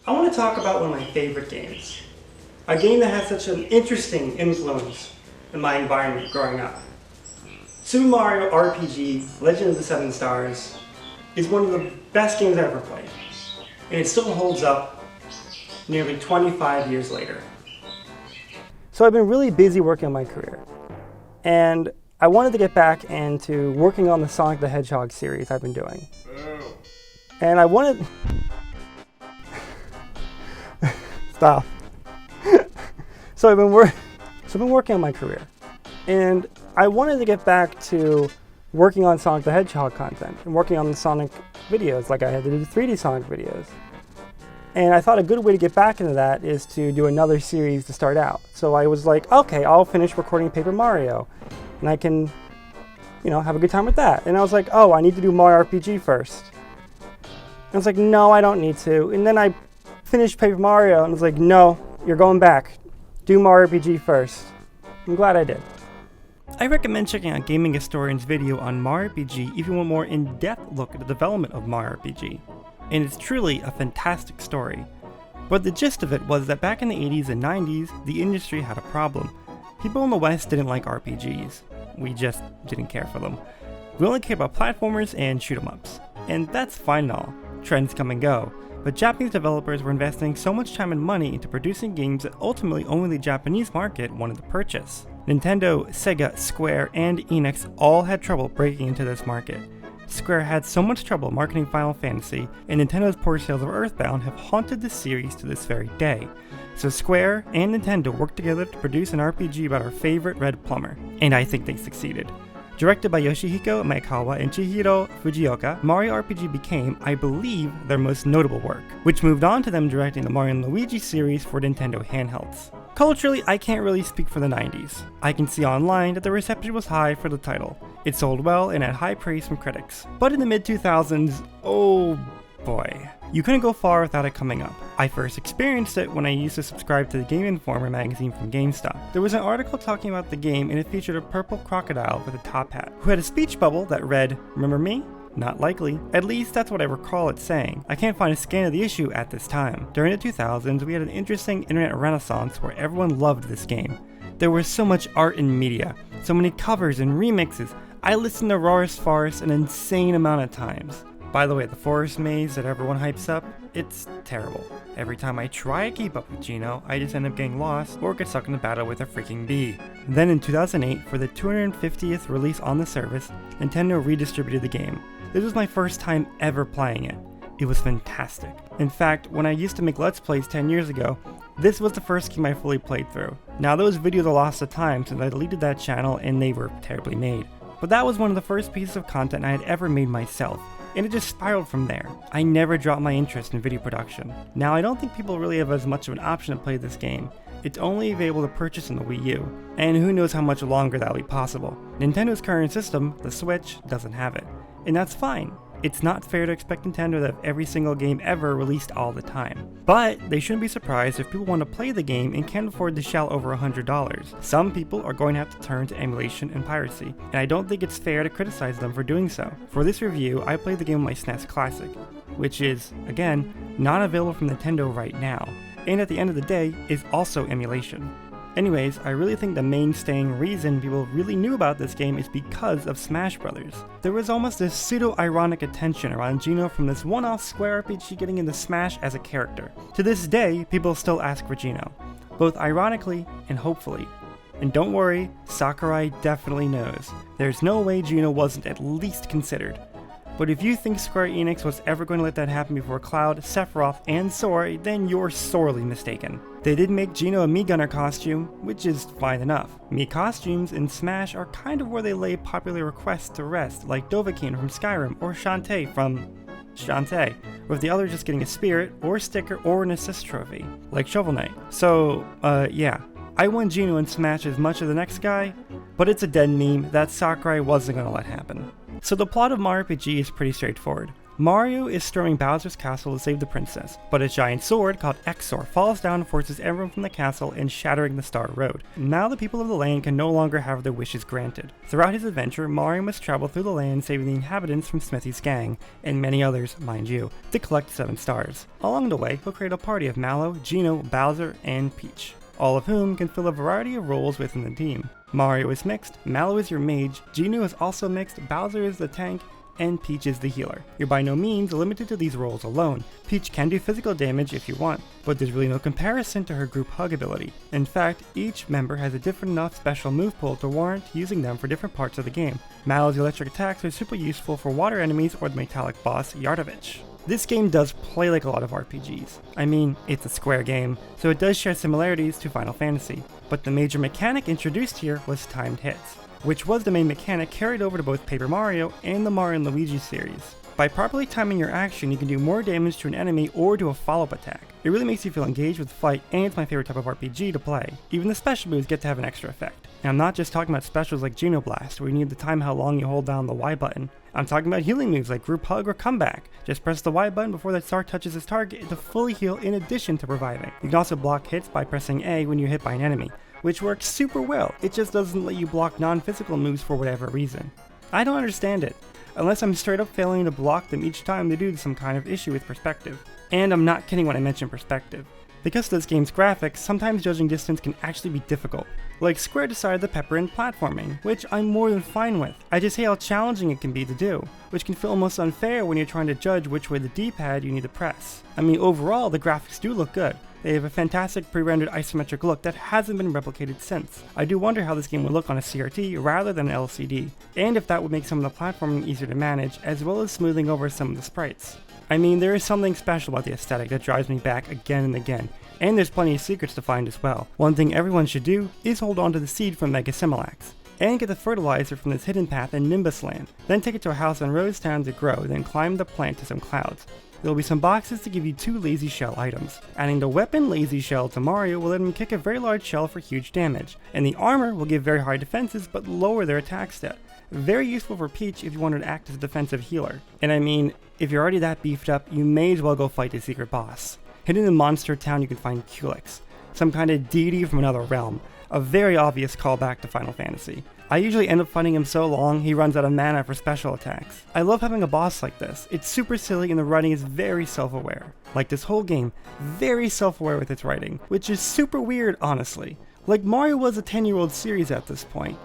I want to talk about one of my favorite games. A game that had such an interesting influence in my environment growing up. Super Mario RPG Legend of the Seven Stars is one of the best games I ever played. And it still holds up nearly 25 years later. So I've been really busy working on my career. And I wanted to get back into working on the Sonic the Hedgehog series I've been doing. And I wanted... Stop. So I've been working on my career. And I wanted to get back to working on Sonic the Hedgehog content and working on the Sonic videos like I had to do the 3D Sonic videos. And I thought a good way to get back into that is to do another series to start out. So I was like, okay, I'll finish recording Paper Mario and I can, have a good time with that. And I was like, oh, I need to do Mario RPG first. And I was like, no, I don't need to. And then I finished Paper Mario and I was like, no, you're going back. Do Mario RPG first. I'm glad I did. I recommend checking out Gaming Historian's video on Mario RPG if you want a more in-depth look at the development of Mario RPG. And it's truly a fantastic story. But the gist of it was that back in the 80s and 90s, the industry had a problem. People in the West didn't like RPGs. We just didn't care for them. We only cared about platformers and shoot-em-ups. And that's fine and all. Trends come and go. But Japanese developers were investing so much time and money into producing games that ultimately only the Japanese market wanted to purchase. Nintendo, Sega, Square, and Enix all had trouble breaking into this market. Square had so much trouble marketing Final Fantasy, and Nintendo's poor sales of Earthbound have haunted the series to this very day. So Square and Nintendo worked together to produce an RPG about our favorite Red Plumber, and I think they succeeded. Directed by Yoshihiko Maekawa and Chihiro Fujioka, Mario RPG became, I believe, their most notable work, which moved on to them directing the Mario & Luigi series for Nintendo handhelds. Culturally, I can't really speak for the 90s. I can see online that the reception was high for the title. It sold well and had high praise from critics. But in the mid-2000s, oh boy. You couldn't go far without it coming up. I first experienced it when I used to subscribe to the Game Informer magazine from GameStop. There was an article talking about the game and it featured a purple crocodile with a top hat, who had a speech bubble that read, "Remember me? Not likely." At least that's what I recall it saying. I can't find a scan of the issue at this time. During the 2000s, we had an interesting internet renaissance where everyone loved this game. There was so much art and media, so many covers and remixes. I listened to Roar's Forest an insane amount of times. By the way, the forest maze that everyone hypes up, it's terrible. Every time I try to keep up with Geno, I just end up getting lost or get stuck in a battle with a freaking bee. Then in 2008, for the 250th release on the service, Nintendo redistributed the game. This was my first time ever playing it. It was fantastic. In fact, when I used to make Let's Plays 10 years ago, this was the first game I fully played through. Now those videos are lost to time since I deleted that channel and they were terribly made. But that was one of the first pieces of content I had ever made myself, and it just spiraled from there. I never dropped my interest in video production. Now I don't think people really have as much of an option to play this game. It's only available to purchase on the Wii U, and who knows how much longer that'll be possible. Nintendo's current system, the Switch, doesn't have it. And that's fine. It's not fair to expect Nintendo to have every single game ever released all the time. But they shouldn't be surprised if people want to play the game and can't afford to shell over $100. Some people are going to have to turn to emulation and piracy, and I don't think it's fair to criticize them for doing so. For this review, I played the game on my SNES Classic, which is, again, not available from Nintendo right now, and at the end of the day, is also emulation. Anyways, I really think the mainstaying reason people really knew about this game is because of Smash Brothers. There was almost this pseudo-ironic attention around Geno from this one-off Square RPG getting into Smash as a character. To this day, people still ask for Geno, both ironically and hopefully. And don't worry, Sakurai definitely knows. There's no way Geno wasn't at least considered. But if you think Square Enix was ever going to let that happen before Cloud, Sephiroth, and Sora, then you're sorely mistaken. They did make Geno a Mii Gunner costume, which is fine enough. Mii costumes in Smash are kind of where they lay popular requests to rest, like Dovahkiin from Skyrim, or Shantae from Shantae, with the other just getting a spirit, or sticker, or an assist trophy, like Shovel Knight. So, yeah. I want Geno in Smash as much as the next guy, but it's a dead meme that Sakurai wasn't going to let happen. So the plot of Mario RPG is pretty straightforward. Mario is storming Bowser's castle to save the princess, but a giant sword called Exor falls down and forces everyone from the castle and shattering the Star Road. Now the people of the land can no longer have their wishes granted. Throughout his adventure, Mario must travel through the land saving the inhabitants from Smithy's gang, and many others, mind you, to collect 7 stars. Along the way, he'll create a party of Mallow, Geno, Bowser, and Peach, all of whom can fill a variety of roles within the team. Mario is mixed, Mallow is your mage, Geno is also mixed, Bowser is the tank, and Peach is the healer. You're by no means limited to these roles alone. Peach can do physical damage if you want, but there's really no comparison to her group hug ability. In fact, each member has a different enough special move pool to warrant using them for different parts of the game. Mallow's electric attacks are super useful for water enemies or the metallic boss Yardovich. This game does play like a lot of RPGs. I mean, it's a Square game, so it does share similarities to Final Fantasy, but the major mechanic introduced here was timed hits, which was the main mechanic carried over to both Paper Mario and the Mario & Luigi series. By properly timing your action, you can do more damage to an enemy or do a follow-up attack. It really makes you feel engaged with the fight, and it's my favorite type of RPG to play. Even the special moves get to have an extra effect. And I'm not just talking about specials like Geno Blast, where you need to time how long you hold down the Y button. I'm talking about healing moves like Group Hug or Comeback. Just press the Y button before that star touches its target to fully heal in addition to reviving. You can also block hits by pressing A when you're hit by an enemy, which works super well. It just doesn't let you block non-physical moves for whatever reason. I don't understand it, unless I'm straight up failing to block them each time they do some kind of issue with perspective. And I'm not kidding when I mention perspective. Because of this game's graphics, sometimes judging distance can actually be difficult. Like Square decided to pepper in platforming, which I'm more than fine with. I just hate how challenging it can be to do, which can feel almost unfair when you're trying to judge which way the D-pad you need to press. I mean, overall, the graphics do look good. They have a fantastic pre-rendered isometric look that hasn't been replicated since. I do wonder how this game would look on a CRT rather than an LCD, and if that would make some of the platforming easier to manage, as well as smoothing over some of the sprites. I mean, there is something special about the aesthetic that drives me back again and again, and there's plenty of secrets to find as well. One thing everyone should do is hold on to the seed from Mega Similax, and get the fertilizer from this hidden path in Nimbus Land. Then take it to a house in Rose Town to grow, then climb the plant to some clouds. There will be some boxes to give you 2 Lazy Shell items. Adding the weapon Lazy Shell to Mario will let him kick a very large shell for huge damage, and the armor will give very high defenses but lower their attack stat. Very useful for Peach if you wanted to act as a defensive healer. And I mean, if you're already that beefed up, you may as well go fight the secret boss. Hidden in Monster Town you can find Culex, some kind of deity from another realm, a very obvious callback to Final Fantasy. I usually end up fighting him so long he runs out of mana for special attacks. I love having a boss like this. It's super silly and the writing is very self-aware. Like this whole game, very self-aware with its writing, which is super weird honestly. Like Mario was a 10-year-old series at this point.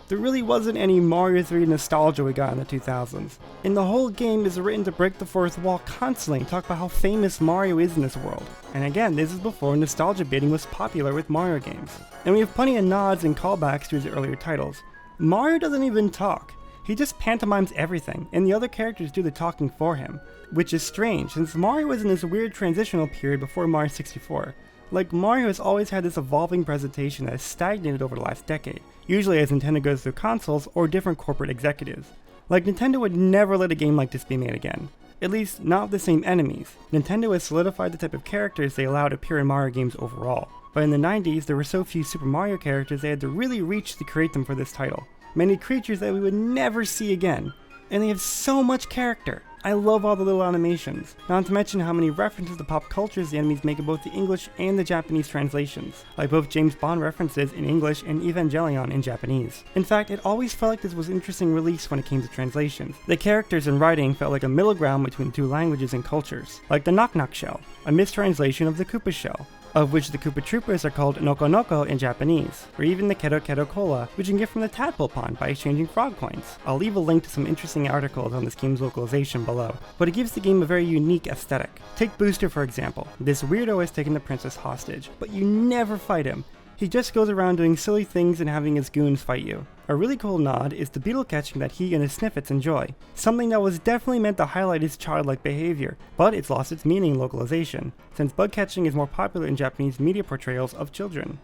There really wasn't any Mario 3 nostalgia we got in the 2000s. And the whole game is written to break the fourth wall constantly and talk about how famous Mario is in this world. And again, this is before nostalgia baiting was popular with Mario games. And we have plenty of nods and callbacks to his earlier titles. Mario doesn't even talk. He just pantomimes everything, and the other characters do the talking for him. Which is strange, since Mario was in this weird transitional period before Mario 64. Like, Mario has always had this evolving presentation that has stagnated over the last decade, usually as Nintendo goes through consoles or different corporate executives. Like, Nintendo would never let a game like this be made again. At least, not with the same enemies. Nintendo has solidified the type of characters they allow to appear in Mario games overall. But in the 90s, there were so few Super Mario characters they had to really reach to create them for this title. Many creatures that we would never see again. And they have so much character. I love all the little animations, not to mention how many references to pop cultures the enemies make in both the English and the Japanese translations, like both James Bond references in English and Evangelion in Japanese. In fact, it always felt like this was an interesting release when it came to translations. The characters and writing felt like a middle ground between 2 languages and cultures, like the Knock Knock Shell, a mistranslation of the Koopa Shell, of which the Koopa Troopas are called Noko Noko in Japanese, or even the Keto Keto Cola, which you can get from the Tadpole Pond by exchanging frog coins. I'll leave a link to some interesting articles on this game's localization below, but it gives the game a very unique aesthetic. Take Booster for example. This weirdo has taken the princess hostage, but you never fight him. He just goes around doing silly things and having his goons fight you. A really cool nod is the beetle catching that he and his Sniffets enjoy, something that was definitely meant to highlight his childlike behavior, but it's lost its meaning in localization, since bug catching is more popular in Japanese media portrayals of children.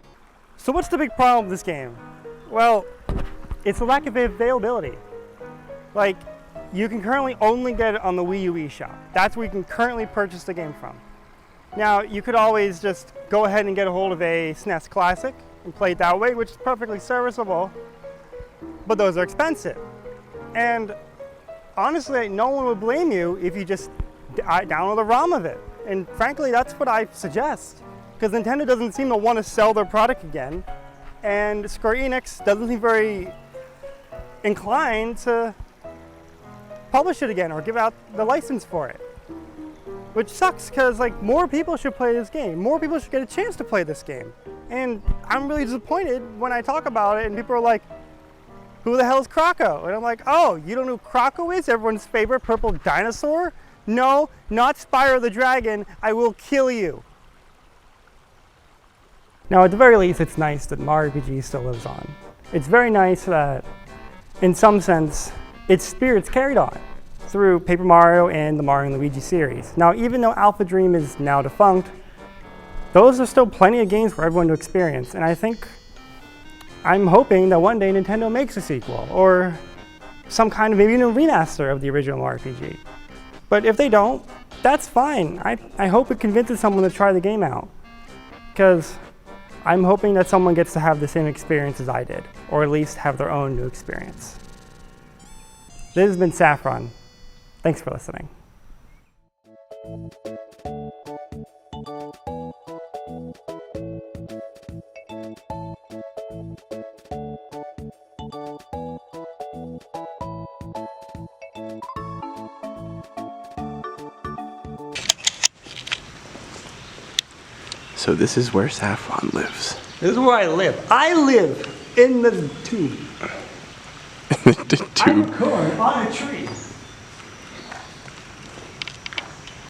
So what's the big problem with this game? Well, it's the lack of availability. Like, you can currently only get it on the Wii U eShop. That's where you can currently purchase the game from. Now, you could always just go ahead and get a hold of a SNES Classic and play it that way, which is perfectly serviceable, but those are expensive. And honestly, no one would blame you if you just download the ROM of it. And frankly, that's what I suggest. Because Nintendo doesn't seem to want to sell their product again. And Square Enix doesn't seem very inclined to publish it again or give out the license for it. Which sucks, because like more people should play this game. More people should get a chance to play this game. And I'm really disappointed when I talk about it and people are like, who the hell is Croco? And I'm like, oh, you don't know who Croco is? Everyone's favorite purple dinosaur? No, not Spyro the Dragon. I will kill you. Now, at the very least, it's nice that Mario RPG still lives on. It's very nice that, in some sense, its spirit's carried on through Paper Mario and the Mario and Luigi series. Now, even though Alpha Dream is now defunct, those are still plenty of games for everyone to experience. And I'm hoping that one day Nintendo makes a sequel or some kind of maybe even a remaster of the original Mario RPG. But if they don't, that's fine. I hope it convinces someone to try the game out. Because I'm hoping that someone gets to have the same experience as I did, or at least have their own new experience. This has been Saffron. Thanks for listening. So this is where Saffron lives. This is where I live. I live in the tube. The tube. I'm a corn on a tree.